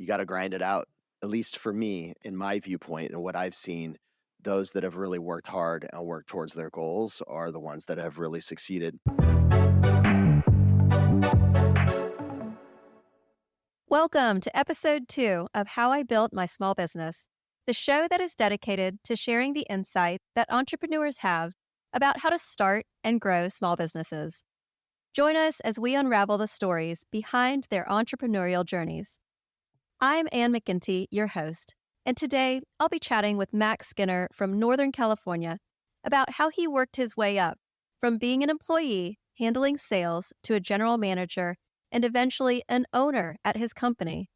you got to grind it out. At least for me, in my viewpoint and what I've seen, those that have really worked hard and worked towards their goals are the ones that have really succeeded. Welcome to episode 2 of How I Built My Small Business, the show that is dedicated to sharing the insight that entrepreneurs have about how to start and grow small businesses. Join us as we unravel the stories behind their entrepreneurial journeys. I'm Ann McGinty, your host, and today I'll be chatting with Mac Skinner from Northern California about how he worked his way up from being an employee, handling sales, to a general manager, and eventually an owner at his company.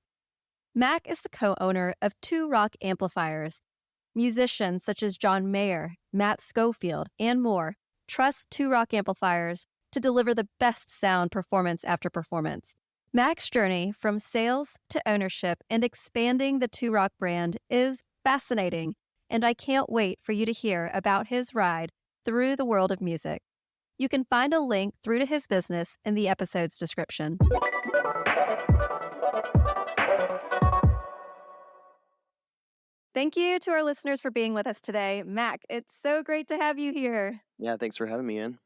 Mac is the co-owner of Two Rock Amplifiers. Musicians such as John Mayer, Matt Schofield, and more trust Two Rock Amplifiers to deliver the best sound performance after performance. Mac's journey from sales to ownership and expanding the Two Rock brand is fascinating, and I can't wait for you to hear about his ride through the world of music. You can find a link through to his business in the episode's description. Thank you to our listeners for being with us today. Mac, it's so great to have you here. Yeah, thanks for having me in.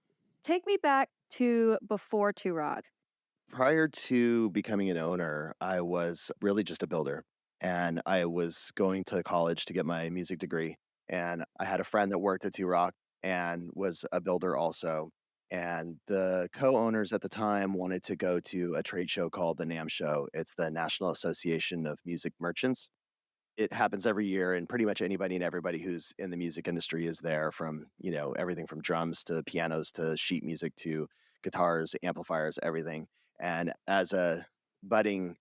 Take me back to before Two Rock. Prior to becoming an owner, I was really just a builder. And I was going to college to get my music degree. And I had a friend that worked at Two Rock and was a builder also. And the co-owners at the time wanted to go to a trade show called the NAMM Show. It's the National Association of Music Merchants. It happens every year, and pretty much anybody and everybody who's in the music industry is there, from, everything from drums to pianos to sheet music to guitars, amplifiers, everything. And as a budding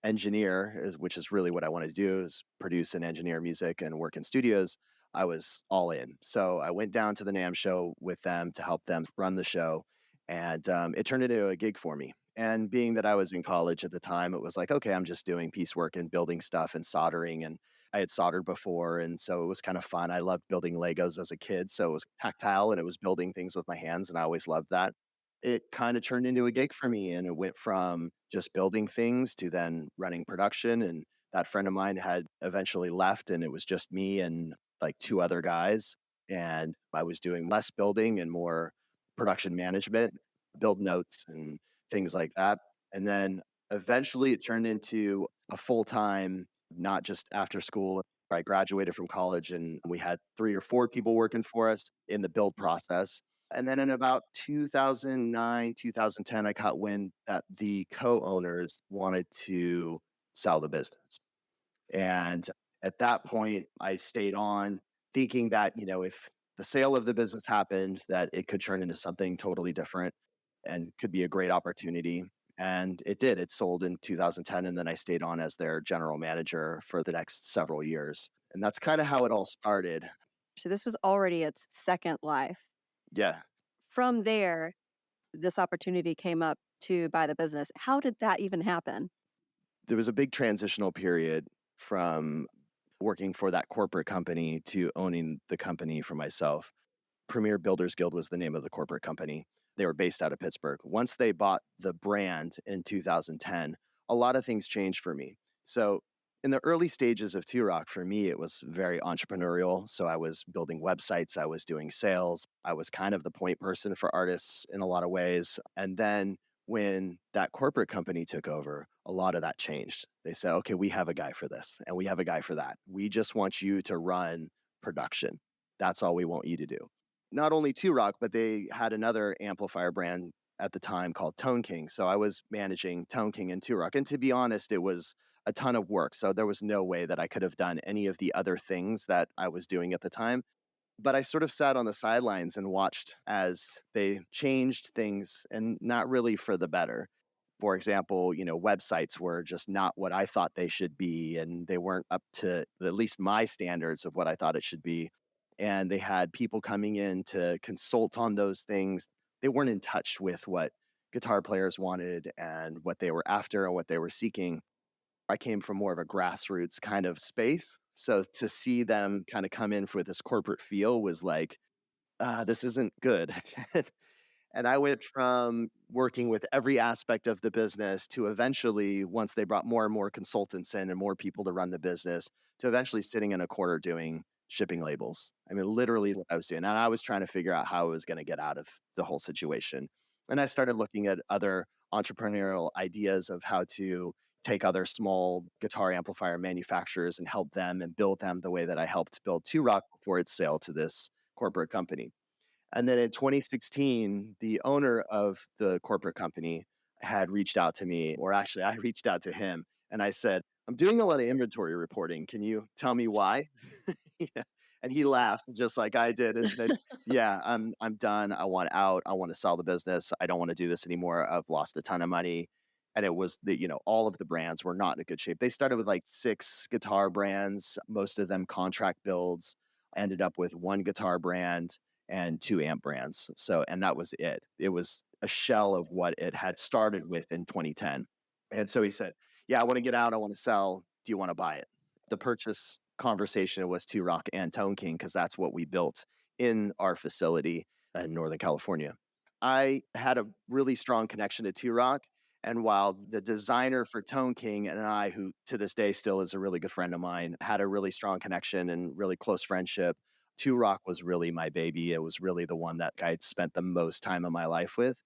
engineer, which is really what I wanted to do, is produce and engineer music and work in studios, I was all in. So I went down to the NAMM Show with them to help them run the show. And it turned into a gig for me. And being that I was in college at the time, it was like, okay, I'm just doing piecework and building stuff and soldering. And I had soldered before. And so it was kind of fun. I loved building Legos as a kid. So it was tactile and it was building things with my hands. And I always loved that. It kind of turned into a gig for me. And it went from just building things to then running production. And that friend of mine had eventually left, and it was just me and like 2 other guys. And I was doing less building and more production management, build notes and things like that. And then eventually it turned into a full-time, not just after school. I graduated from college and we had 3 or 4 people working for us in the build process. And then in about 2009, 2010, I caught wind that the co-owners wanted to sell the business. And at that point, I stayed on thinking that, if the sale of the business happened, that it could turn into something totally different and could be a great opportunity. And it did. It sold in 2010. And then I stayed on as their general manager for the next several years. And that's kind of how it all started. So this was already its second life. Yeah. From there, this opportunity came up to buy the business. How did that even happen? There was a big transitional period from working for that corporate company to owning the company for myself. Premier Builders Guild was the name of the corporate company. They were based out of Pittsburgh. Once they bought the brand in 2010, a lot of things changed for me. So in the early stages of Two Rock, for me, it was very entrepreneurial. So I was building websites, I was doing sales. I was kind of the point person for artists in a lot of ways. And then when that corporate company took over, a lot of that changed. They said, okay, we have a guy for this and we have a guy for that. We just want you to run production. That's all we want you to do. Not only Two Rock, but they had another amplifier brand at the time called Tone King. So I was managing Tone King and Two Rock. And to be honest, it was a ton of work. So there was no way that I could have done any of the other things that I was doing at the time. But I sort of sat on the sidelines and watched as they changed things, and not really for the better. For example, websites were just not what I thought they should be, and they weren't up to at least my standards of what I thought it should be. And they had people coming in to consult on those things. They weren't in touch with what guitar players wanted and what they were after and what they were seeking. I came from more of a grassroots kind of space. So to see them kind of come in for this corporate feel was like, this isn't good. And I went from working with every aspect of the business to eventually, once they brought more and more consultants in and more people to run the business, to eventually sitting in a corner doing shipping labels. I mean, literally what I was doing. And I was trying to figure out how I was going to get out of the whole situation. And I started looking at other entrepreneurial ideas of how to take other small guitar amplifier manufacturers and help them and build them the way that I helped build Two Rock before its sale to this corporate company. And then in 2016, the owner of the corporate company had reached out to me, or actually, I reached out to him and I said, I'm doing a lot of inventory reporting. Can you tell me why? Yeah. And he laughed just like I did and said, yeah, I'm done. I want out. I want to sell the business. I don't want to do this anymore. I've lost a ton of money. And it was all of the brands were not in a good shape. They started with like 6 guitar brands, most of them contract builds, ended up with 1 guitar brand and 2 amp brands. So, and that was it. It was a shell of what it had started with in 2010. And so he said, yeah, I want to get out. I want to sell. Do you want to buy it? The purchase conversation was Two Rock and Tone King because that's what we built in our facility in Northern California. I had a really strong connection to Two Rock. And while the designer for Tone King and I, who to this day still is a really good friend of mine, had a really strong connection and really close friendship, Two Rock was really my baby. It was really the one that I'd spent the most time of my life with.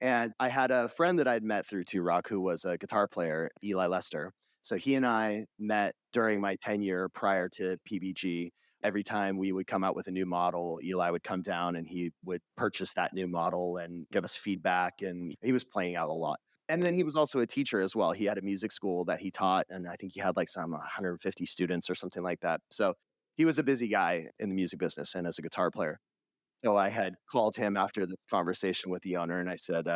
And I had a friend that I'd met through Two Rock who was a guitar player, Eli Lester. So he and I met during my tenure prior to PBG. Every time we would come out with a new model, Eli would come down and he would purchase that new model and give us feedback. And he was playing out a lot. And then he was also a teacher as well. He had a music school that he taught. And I think he had like some 150 students or something like that. So he was a busy guy in the music business and as a guitar player. So I had called him after this conversation with the owner and I said,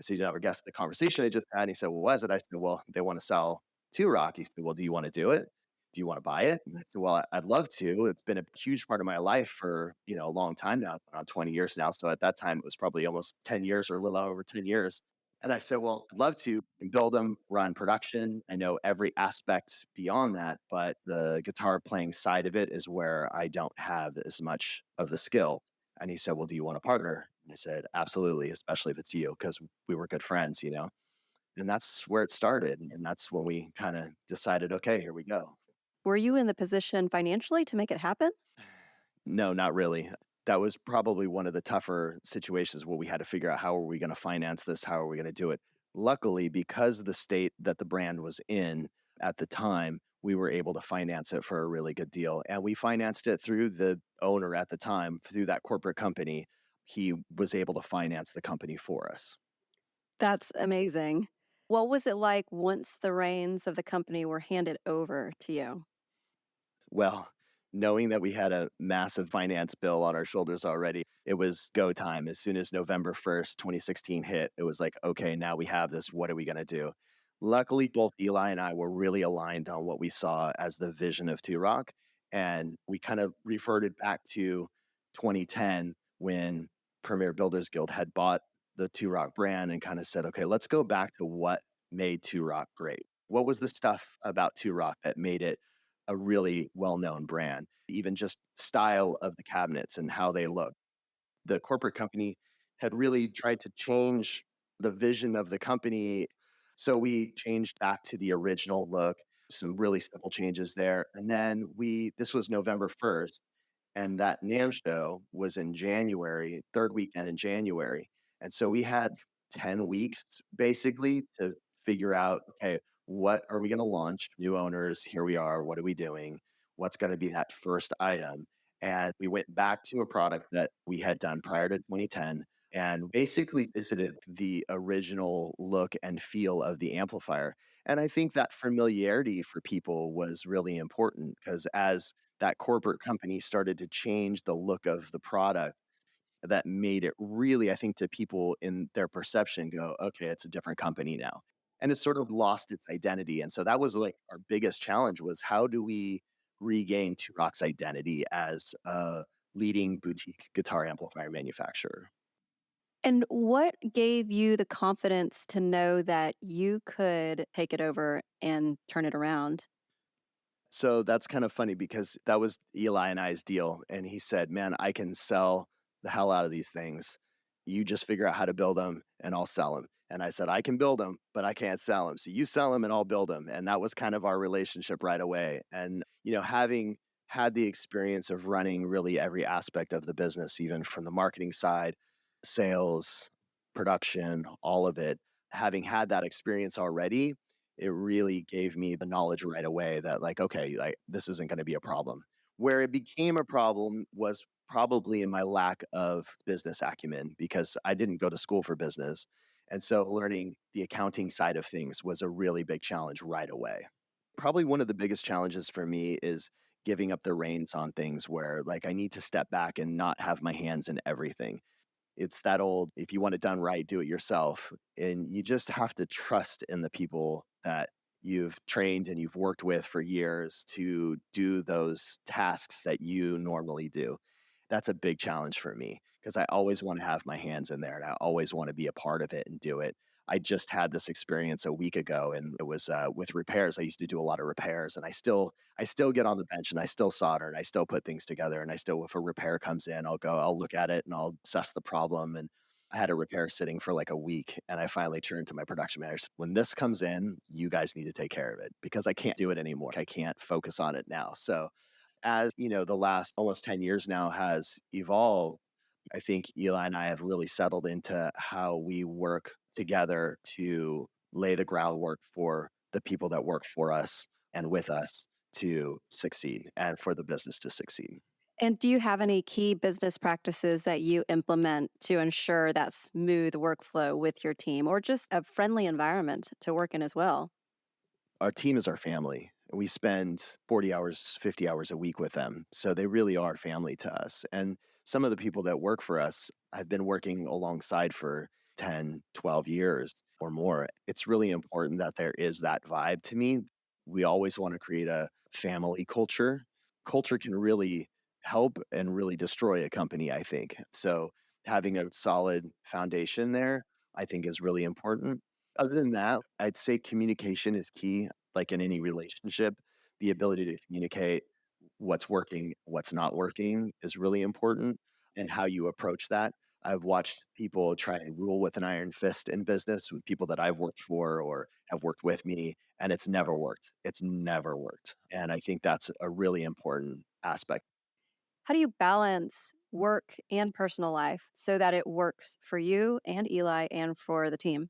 you never guessed the conversation I just had. And he said, well, what is it? I said, well, they want to sell Two Rock. He said, well, do you want to do it? Do you want to buy it? And I said, well, I'd love to. It's been a huge part of my life for, a long time now, around 20 years now. So at that time, it was probably almost 10 years or a little over 10 years. And I said, well, I'd love to build them, run production. I know every aspect beyond that, but the guitar playing side of it is where I don't have as much of the skill. And he said, well, do you want to partner? And I said, absolutely, especially if it's you, because we were good friends. And that's where it started. And that's when we kind of decided, okay, here we go. Were you in the position financially to make it happen? No, not really. That was probably one of the tougher situations where we had to figure out how are we going to finance this? How are we going to do it? Luckily, because of the state that the brand was in at the time, we were able to finance it for a really good deal. And we financed it through the owner at the time, through that corporate company. He was able to finance the company for us. That's amazing. What was it like once the reins of the company were handed over to you? Well, knowing that we had a massive finance bill on our shoulders already, it was go time. As soon as November 1st, 2016 hit, it was like, okay, now we have this. What are we going to do? Luckily, both Eli and I were really aligned on what we saw as the vision of Two Rock. And we kind of reverted back to 2010 when Premier Builders Guild had bought the Two Rock brand and kind of said, okay, let's go back to what made Two Rock great. What was the stuff about Two Rock that made it a really well-known brand, even just style of the cabinets and how they look. The corporate company had really tried to change the vision of the company. So we changed back to the original look, some really simple changes there. And then this was November 1st, and that NAMM show was in January, third weekend in January. And so we had 10 weeks basically to figure out, okay, what are we going to launch? New owners, here we are. What are we doing? What's going to be that first item? And we went back to a product that we had done prior to 2010 and basically visited the original look and feel of the amplifier. And I think that familiarity for people was really important because as that corporate company started to change the look of the product, that made it really, I think, to people in their perception go, okay, it's a different company now. And it sort of lost its identity. And so that was like our biggest challenge was how do we regain Two Rock's identity as a leading boutique guitar amplifier manufacturer? And what gave you the confidence to know that you could take it over and turn it around? So that's kind of funny because that was Eli and I's deal. And he said, man, I can sell the hell out of these things. You just figure out how to build them and I'll sell them. And I said, I can build them, but I can't sell them. So you sell them and I'll build them. And that was kind of our relationship right away. And, having had the experience of running really every aspect of the business, even from the marketing side, sales, production, all of it, having had that experience already, it really gave me the knowledge right away that, like, okay, like, this isn't going to be a problem. Where it became a problem was probably in my lack of business acumen because I didn't go to school for business. And so learning the accounting side of things was a really big challenge right away. Probably one of the biggest challenges for me is giving up the reins on things where, like, I need to step back and not have my hands in everything. It's that old, if you want it done right, do it yourself. And you just have to trust in the people that you've trained and you've worked with for years to do those tasks that you normally do. That's a big challenge for me because I always want to have my hands in there and I always want to be a part of it and do it. I just had this experience a week ago, and it was with repairs. I used to do a lot of repairs, and I still get on the bench and I still solder and I still put things together. And I still, if a repair comes in, I'll look at it and I'll assess the problem. And I had a repair sitting for like a week, and I finally turned to my production manager. When this comes in, you guys need to take care of it because I can't do it anymore. I can't focus on it now. So as the last almost 10 years now has evolved, I think Eli and I have really settled into how we work together to lay the groundwork for the people that work for us and with us to succeed and for the business to succeed. And do you have any key business practices that you implement to ensure that smooth workflow with your team or just a friendly environment to work in as well? Our team is our family. We spend 40 hours, 50 hours a week with them. So they really are family to us. And some of the people that work for us, I've been working alongside for 10, 12 years or more. It's really important that there is that vibe to me. We always want to create a family culture. Culture can really help and really destroy a company, I think. So having a solid foundation there, I think is really important. Other than that, I'd say communication is key, like in any relationship. The ability to communicate what's working, what's not working is really important, and how you approach that. I've watched people try and rule with an iron fist in business with people that I've worked for or have worked with me, and it's never worked. It's never worked. And I think that's a really important aspect. How do you balance work and personal life so that it works for you and Eli and for the team?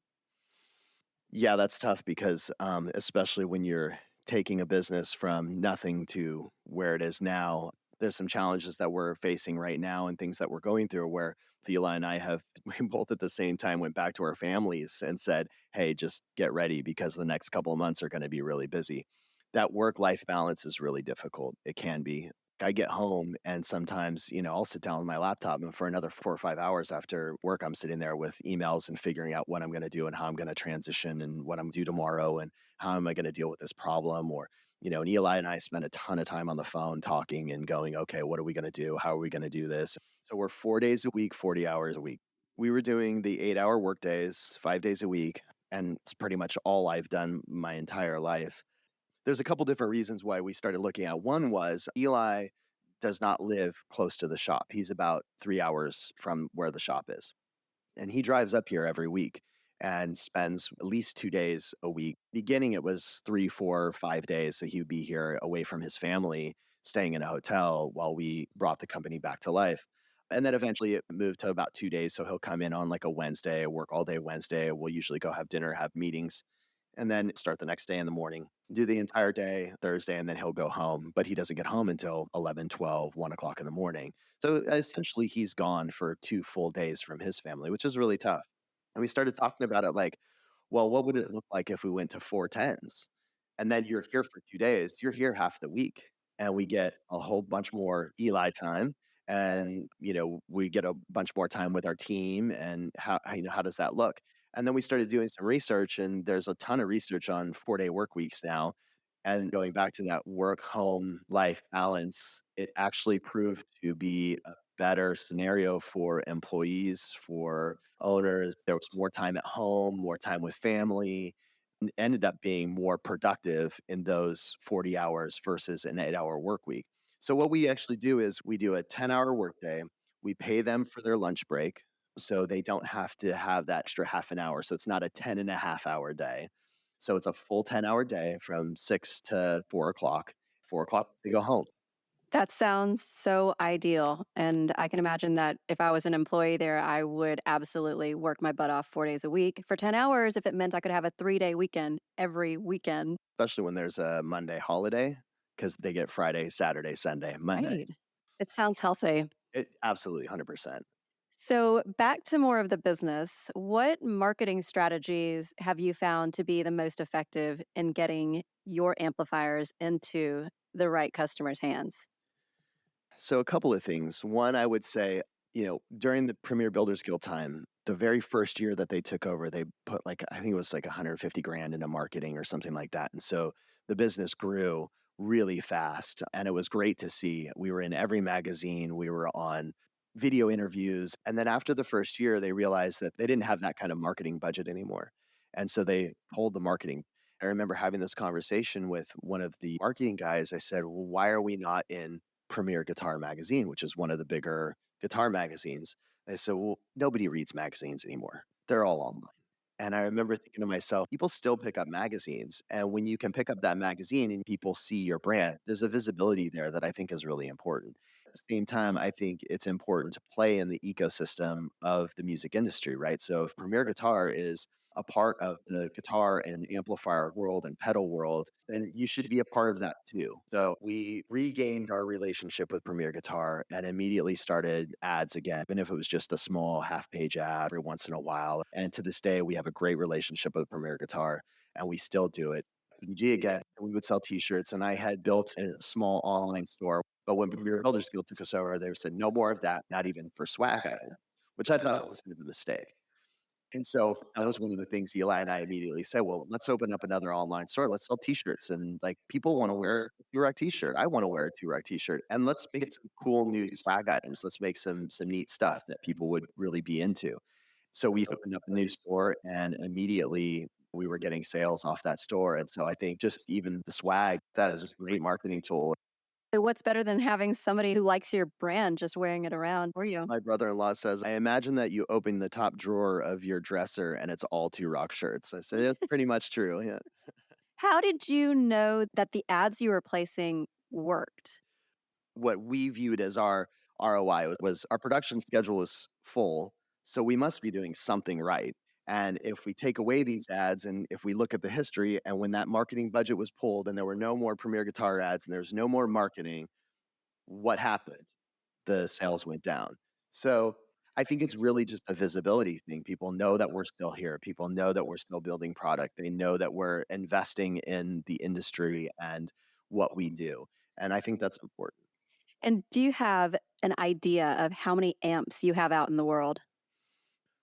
Yeah, that's tough because, especially when you're taking a business from nothing to where it is now, there's some challenges that we're facing right now and things that we're going through where Thela and I have we both at the same time went back to our families and said, hey, just get ready because the next couple of months are going to be really busy. That work life balance is really difficult. It can be. I get home and sometimes, I'll sit down with my laptop and for another 4 or 5 hours after work, I'm sitting there with emails and figuring out what I'm going to do and how I'm going to transition and what I'm going to do tomorrow and how am I going to deal with this problem. Or, and Eli and I spend a ton of time on the phone talking and going, okay, what are we going to do? How are we going to do this? So we're 4 days a week, 40 hours a week. We were doing the 8 hour work days, 5 days a week. And it's pretty much all I've done my entire life. There's a couple different reasons why we started looking at. One was Eli does not live close to the shop. He's about 3 hours from where the shop is. And he drives up here every week and spends at least 2 days a week. Beginning, it was 3, 4, 5 days. So he would be here away from his family, staying in a hotel while we brought the company back to life. And then eventually it moved to about 2 days. So he'll come in on like a Wednesday, work all day Wednesday. We'll usually go have dinner, have meetings, and then start the next day in the morning, do the entire day Thursday, and then he'll go home. But he doesn't get home until 11, 12, 1 o'clock in the morning. So essentially, he's gone for 2 full days from his family, which is really tough. And we started talking about it like, well, what would it look like if we went to 4 10s? And then you're here for 2 days, you're here half the week. And we get a whole bunch more Eli time. And, we get a bunch more time with our team. And how does that look? And then we started doing some research, and there's a ton of research on 4 day work weeks now. And going back to that work home life balance, it actually proved to be a better scenario for employees, for owners. There was more time at home, more time with family, and ended up being more productive in those 40 hours versus an 8 hour work week. So, what we actually do is we do a 10-hour workday. We pay them for their lunch break. So they don't have to have that extra half an hour. So it's not a 10 and a half hour day. So it's a full 10-hour day from 6 to 4 o'clock. 4 o'clock, they go home. That sounds so ideal. And I can imagine that if I was an employee there, I would absolutely work my butt off 4 days a week for 10 hours if it meant I could have a 3 day weekend every weekend. Especially when there's a Monday holiday because they get Friday, Saturday, Sunday, Monday. Right. It sounds healthy. It absolutely 100%. So, back to more of the business, what marketing strategies have you found to be the most effective in getting your amplifiers into the right customers' hands? So a couple of things. One, I would say, during the Premier Builders Guild time, the very first year that they took over, they put like I think it was like 150 grand into marketing or something like that. And so the business grew really fast and it was great to see. We were in every magazine, we were on video interviews. And then after the first year, they realized that they didn't have that kind of marketing budget anymore. And so they pulled the marketing. I remember having this conversation with one of the marketing guys. I said, well, why are we not in Premier Guitar Magazine, which is one of the bigger guitar magazines? They said, well, nobody reads magazines anymore. They're all online. And I remember thinking to myself, people still pick up magazines. And when you can pick up that magazine and people see your brand, there's a visibility there that I think is really important. At the same time, I think it's important to play in the ecosystem of the music industry, right? So if Premier Guitar is a part of the guitar and amplifier world and pedal world, then you should be a part of that too. So we regained our relationship with Premier Guitar and immediately started ads again, even if it was just a small half page ad every once in a while. And to this day, we have a great relationship with Premier Guitar and we still do it. PG again, we would sell t-shirts and I had built a small online store. But when Premier Builders Guild took us over, they said, no more of that, not even for swag item, which I thought was a mistake. And so that was one of the things Eli and I immediately said, well, let's open up another online store. Let's sell t-shirts. And like people want to wear a T-Rock t-shirt. I want to wear a T-Rock t-shirt. And let's make some cool new swag items. Let's make some neat stuff that people would really be into. So we opened up a new store and immediately we were getting sales off that store. And so I think just even the swag, that is a great marketing tool. What's better than having somebody who likes your brand just wearing it around for you? My brother-in-law says, I imagine that you open the top drawer of your dresser and it's all two rock shirts. I said, that's pretty much true. Yeah. How did you know that the ads you were placing worked? What we viewed as our ROI was our production schedule is full. So we must be doing something right. And if we take away these ads and if we look at the history and when that marketing budget was pulled and there were no more Premier Guitar ads and there's no more marketing, what happened? The sales went down. So I think it's really just a visibility thing. People know that we're still here. People know that we're still building product. They know that we're investing in the industry and what we do. And I think that's important. And do you have an idea of how many amps you have out in the world?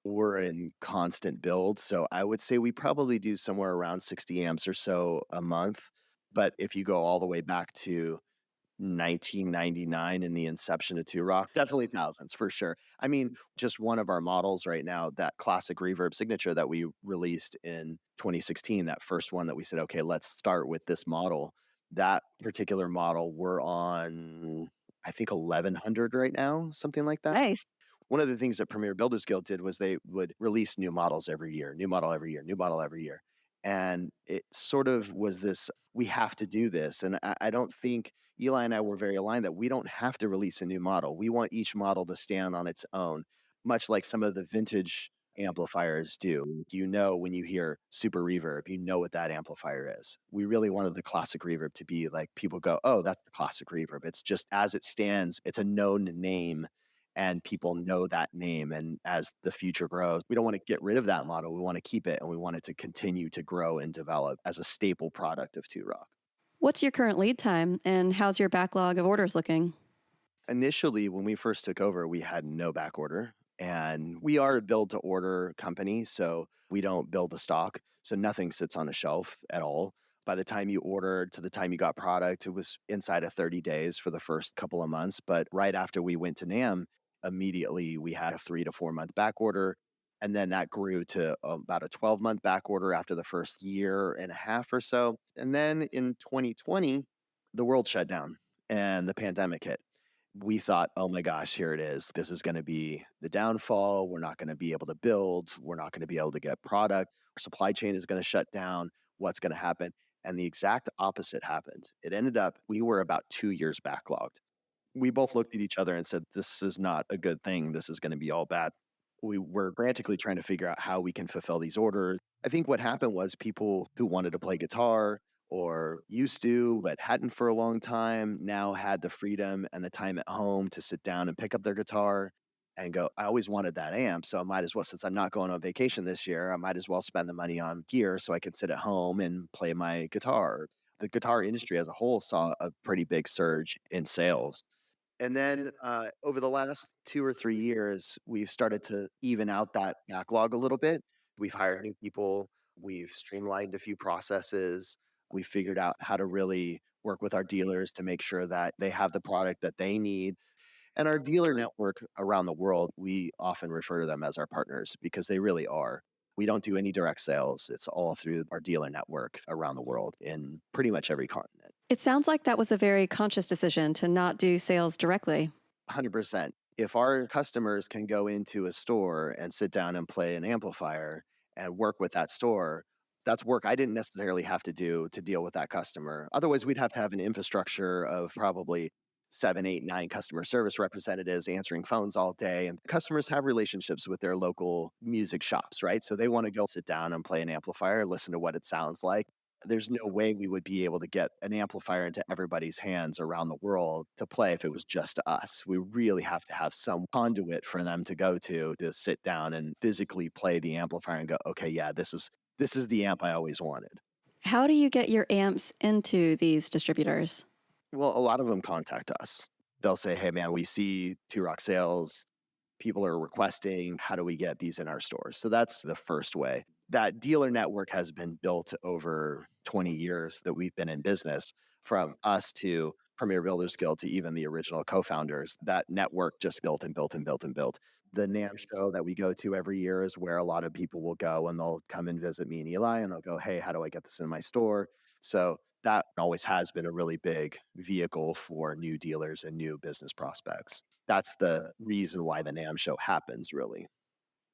We're in constant build. So I would say we probably do somewhere around 60 amps or so a month. But if you go all the way back to 1999 in the inception of Two Rock, definitely thousands for sure. I mean, just one of our models right now, that classic reverb signature that we released in 2016, that first one that we said, okay, let's start with this model. That particular model, we're on, I think, 1100 right now, something like that. Nice. One of the things that Premier Builders Guild did was they would release new models every year, new model every year, new model every year. And it sort of was this, we have to do this. And I don't think Eli and I were very aligned that we don't have to release a new model. We want each model to stand on its own, much like some of the vintage amplifiers do. You know, when you hear super reverb, you know what that amplifier is. We really wanted the classic reverb to be like people go, oh, that's the classic reverb. It's just as it stands, it's a known name and people know that name. And as the future grows, we don't want to get rid of that model. We want to keep it and we want it to continue to grow and develop as a staple product of Two Rock. What's your current lead time and how's your backlog of orders looking? Initially, when we first took over, we had no back order. And we are a build to order company. So we don't build a stock. So nothing sits on a shelf at all. By the time you ordered to the time you got product, it was inside of 30 days for the first couple of months. But right after we went to NAM, immediately we had a 3 to 4 month back order. And then that grew to about a 12-month back order after the first year and a half or so. And then in 2020, the world shut down and the pandemic hit. we thought, oh my gosh, here it is. This is going to be the downfall. We're not going to be able to build. We're not going to be able to get product. Our supply chain is going to shut down. What's going to happen? And the exact opposite happened. It ended up, we were about 2 years backlogged. We both looked at each other and said, this is not a good thing. This is going to be all bad. We were frantically trying to figure out how we can fulfill these orders. I think what happened was people who wanted to play guitar or used to, but hadn't for a long time, now had the freedom and the time at home to sit down and pick up their guitar and go, I always wanted that amp. So I might as well, since I'm not going on vacation this year, I might as well spend the money on gear so I can sit at home and play my guitar. The guitar industry as a whole saw a pretty big surge in sales. And then over the last 2 or 3 years, we've started to even out that backlog a little bit. We've hired new people. We've streamlined a few processes. We figured out how to really work with our dealers to make sure that they have the product that they need. And our dealer network around the world, we often refer to them as our partners because they really are. We don't do any direct sales. It's all through our dealer network around the world in pretty much every continent. It sounds like that was a very conscious decision to not do sales directly. 100%. If our customers can go into a store and sit down and play an amplifier and work with that store, that's work I didn't necessarily have to do to deal with that customer. Otherwise, we'd have to have an infrastructure of probably 7, 8, 9 customer service representatives answering phones all day. And customers have relationships with their local music shops, right? So they want to go sit down and play an amplifier, listen to what it sounds like. There's no way we would be able to get an amplifier into everybody's hands around the world to play if it was just us. We really have to have some conduit for them to go to sit down and physically play the amplifier and go, okay, yeah, this is the amp I always wanted. How do you get your amps into these distributors? Well, a lot of them contact us. They'll say, hey, man, we see Two Rock sales. People are requesting, how do we get these in our stores? So that's the first way. That dealer network has been built over 20 years that we've been in business, from us to Premier Builders Guild to even the original co-founders. That network just built and built and built and built. The NAMM show that we go to every year is where a lot of people will go and they'll come and visit me and Eli and they'll go, hey, how do I get this in my store? So that always has been a really big vehicle for new dealers and new business prospects. That's the reason why the NAMM show happens, really.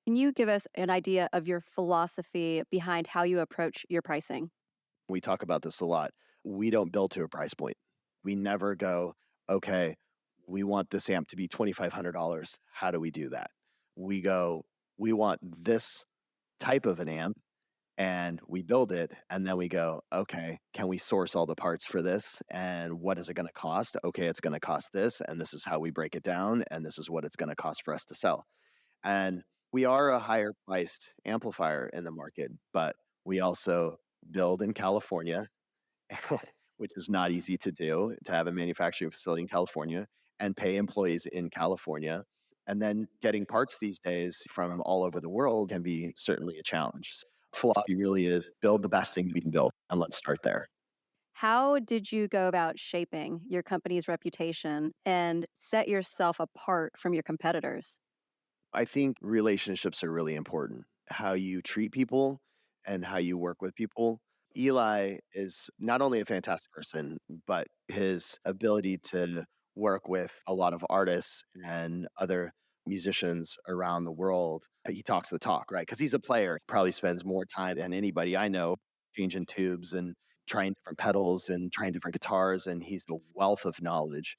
Can you give us an idea of your philosophy behind how you approach your pricing? We talk about this a lot. We don't build to a price point. We never go, okay, we want this amp to be $2,500. How do we do that? We go, we want this type of an amp and we build it. And then we go, okay, can we source all the parts for this? And what is it going to cost? Okay, it's going to cost this. And this is how we break it down. And this is what it's going to cost for us to sell. And we are a higher priced amplifier in the market, but we also build in California, which is not easy to do, to have a manufacturing facility in California and pay employees in California. And then getting parts these days from all over the world can be certainly a challenge. Philosophy really is build the best thing we can build, and let's start there. How did you go about shaping your company's reputation and set yourself apart from your competitors? I think relationships are really important. How you treat people and how you work with people. Eli is not only a fantastic person, but his ability to work with a lot of artists and other musicians around the world. He talks the talk, right? Because he's a player, probably spends more time than anybody I know changing tubes and trying different pedals and trying different guitars. And he's a wealth of knowledge.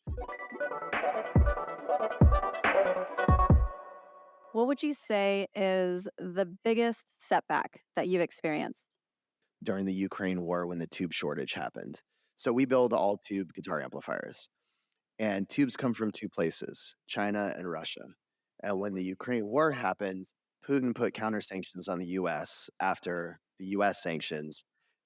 What would you say is the biggest setback that you've experienced? During the Ukraine war when the tube shortage happened. So we build all tube guitar amplifiers. And tubes come from two places, China and Russia. And when the Ukraine war happened, Putin put counter sanctions on the US after the US sanctions.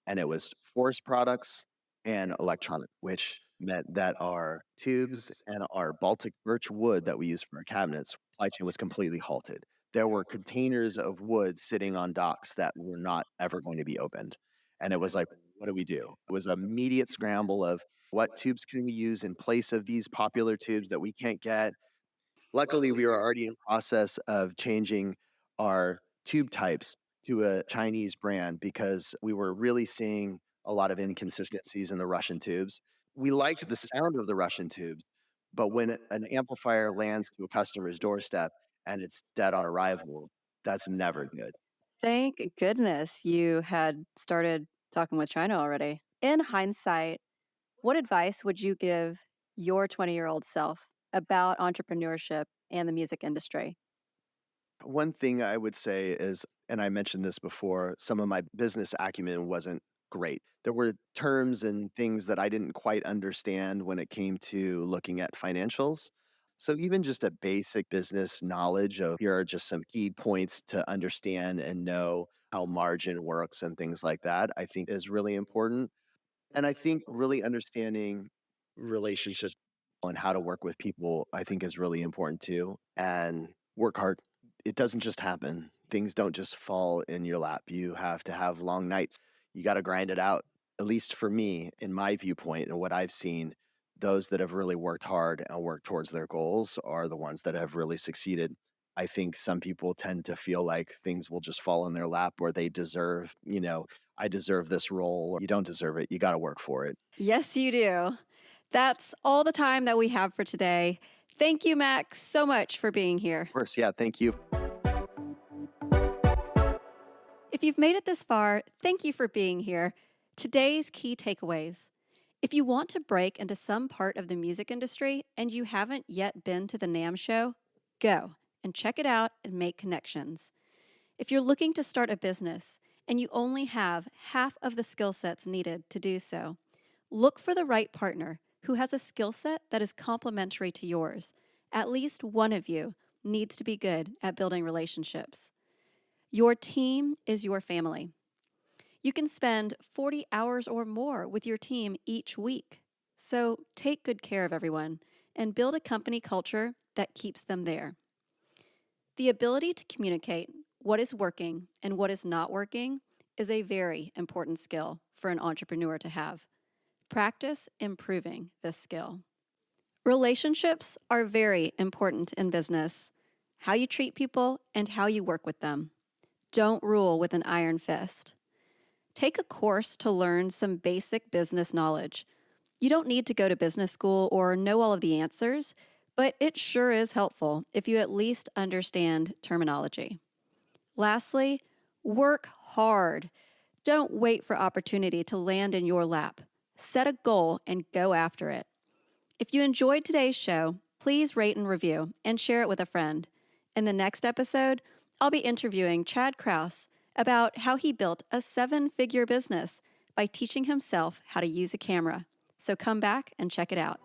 And it was forest products and electronic, which meant that our tubes and our Baltic birch wood that we use for our cabinets, supply chain was completely halted. There were containers of wood sitting on docks that were not ever going to be opened. And it was like, what do we do? It was an immediate scramble of what tubes can we use in place of these popular tubes that we can't get. Luckily, we were already in process of changing our tube types to a Chinese brand because we were really seeing a lot of inconsistencies in the Russian tubes. We liked the sound of the Russian tubes, But when an amplifier lands to a customer's doorstep and it's dead on arrival, that's never good. Thank goodness you had started talking with China already. In hindsight, what advice would you give your 20-year-old self about entrepreneurship and the music industry? One thing I would say is, and I mentioned this before, some of my business acumen wasn't great. There were terms and things that I didn't quite understand when it came to looking at financials. So, even just a basic business knowledge of here are just some key points to understand and know how margin works and things like that, I think is really important. And I think really understanding relationships and how to work with people, I think is really important too. And work hard. It doesn't just happen. Things don't just fall in your lap. You have to have long nights. You got to grind it out. At least for me, in my viewpoint and what I've seen, those that have really worked hard and worked towards their goals are the ones that have really succeeded. I think some people tend to feel like things will just fall in their lap or they deserve, I deserve this role. You don't deserve it. You got to work for it. Yes, you do. That's all the time that we have for today. Thank you, Max, so much for being here. Of course. Yeah. Thank you. If you've made it this far, thank you for being here. Today's key takeaways. If you want to break into some part of the music industry and you haven't yet been to the NAMM show, go and check it out and make connections. If you're looking to start a business and you only have half of the skill sets needed to do so, look for the right partner who has a skill set that is complementary to yours. At least one of you needs to be good at building relationships. Your team is your family. You can spend 40 hours or more with your team each week. So take good care of everyone and build a company culture that keeps them there. The ability to communicate what is working and what is not working is a very important skill for an entrepreneur to have. Practice improving this skill. Relationships are very important in business. How you treat people and how you work with them. Don't rule with an iron fist. Take a course to learn some basic business knowledge. You don't need to go to business school or know all of the answers, but it sure is helpful if you at least understand terminology. Lastly, work hard. Don't wait for opportunity to land in your lap. Set a goal and go after it. If you enjoyed today's show, please rate and review and share it with a friend. In the next episode, I'll be interviewing Chad Krause about how he built a 7-figure business by teaching himself how to use a camera. So come back and check it out.